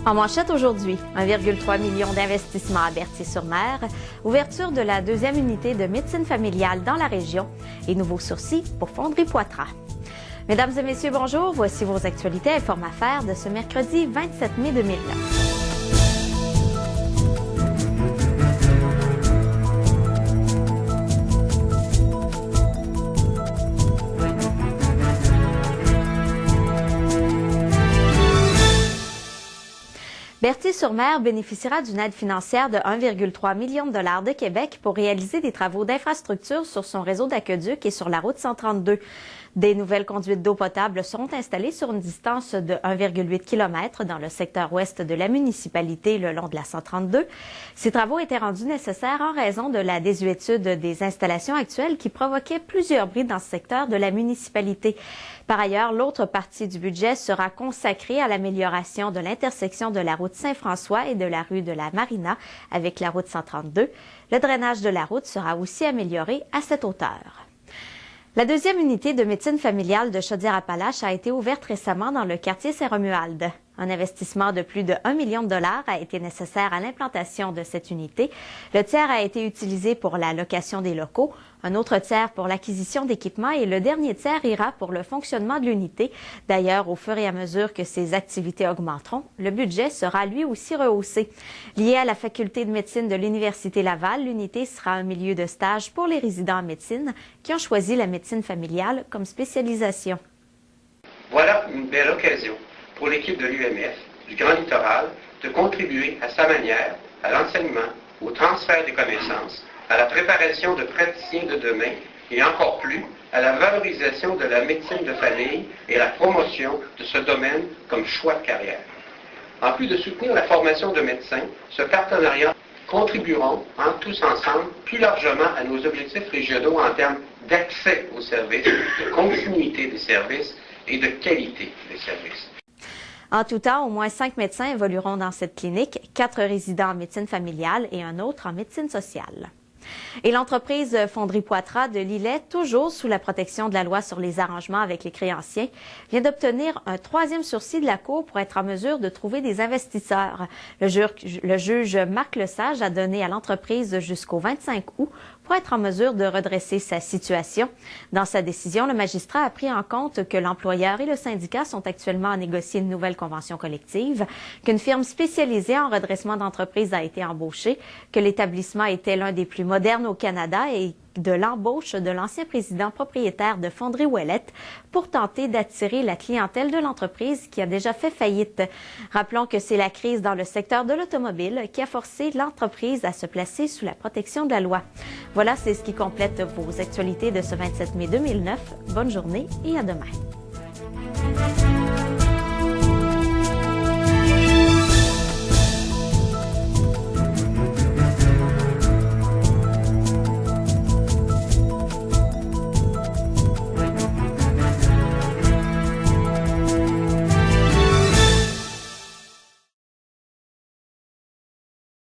En manchette aujourd'hui, 1,3 million d'investissements à Berthier-sur-Mer, ouverture de la deuxième unité de médecine familiale dans la région et nouveaux sursis pour Fonderie-Poitras. Mesdames et messieurs, bonjour. Voici vos actualités et formes affaires de ce mercredi 27 mai 2009. Berthier-sur-Mer bénéficiera d'une aide financière de 1,3 million de dollars de Québec pour réaliser des travaux d'infrastructure sur son réseau d'aqueduc et sur la route 132. Des nouvelles conduites d'eau potable seront installées sur une distance de 1,8 km dans le secteur ouest de la municipalité le long de la 132. Ces travaux étaient rendus nécessaires en raison de la désuétude des installations actuelles qui provoquaient plusieurs bris dans ce secteur de la municipalité. Par ailleurs, l'autre partie du budget sera consacrée à l'amélioration de l'intersection de la route Saint-François et de la rue de la Marina avec la route 132. Le drainage de la route sera aussi amélioré à cette hauteur. La deuxième unité de médecine familiale de Chaudière-Appalaches a été ouverte récemment dans le quartier Saint-Romuald. Un investissement de plus de 1 million de dollars a été nécessaire à l'implantation de cette unité. Le tiers a été utilisé pour la location des locaux, un autre tiers pour l'acquisition d'équipements et le dernier tiers ira pour le fonctionnement de l'unité. D'ailleurs, au fur et à mesure que ces activités augmenteront, le budget sera lui aussi rehaussé. Lié à la faculté de médecine de l'Université Laval, l'unité sera un milieu de stage pour les résidents en médecine qui ont choisi la médecine familiale comme spécialisation. Voilà une belle occasion pour l'équipe de l'UMF, du Grand Littoral, de contribuer à sa manière à l'enseignement, au transfert des connaissances, à la préparation de praticiens de demain et encore plus à la valorisation de la médecine de famille et à la promotion de ce domaine comme choix de carrière. En plus de soutenir la formation de médecins, ce partenariat contribueront tous ensemble plus largement à nos objectifs régionaux en termes d'accès aux services, de continuité des services et de qualité des services. En tout temps, au moins 5 médecins évolueront dans cette clinique, 4 résidents en médecine familiale et un autre en médecine sociale. Et l'entreprise Fonderie-Poitras de Lillet, toujours sous la protection de la loi sur les arrangements avec les créanciers, vient d'obtenir un 3e sursis de la Cour pour être en mesure de trouver des investisseurs. Le juge Marc Lesage a donné à l'entreprise jusqu'au 25 août pour être en mesure de redresser sa situation. Dans sa décision, le magistrat a pris en compte que l'employeur et le syndicat sont actuellement à négocier une nouvelle convention collective, qu'une firme spécialisée en redressement d'entreprise a été embauchée, que l'établissement était l'un des plus modernes au Canada et de l'embauche de l'ancien président propriétaire de Fonderie Ouellette pour tenter d'attirer la clientèle de l'entreprise qui a déjà fait faillite. Rappelons que c'est la crise dans le secteur de l'automobile qui a forcé l'entreprise à se placer sous la protection de la loi. Voilà, c'est ce qui complète vos actualités de ce 27 mai 2009. Bonne journée et à demain.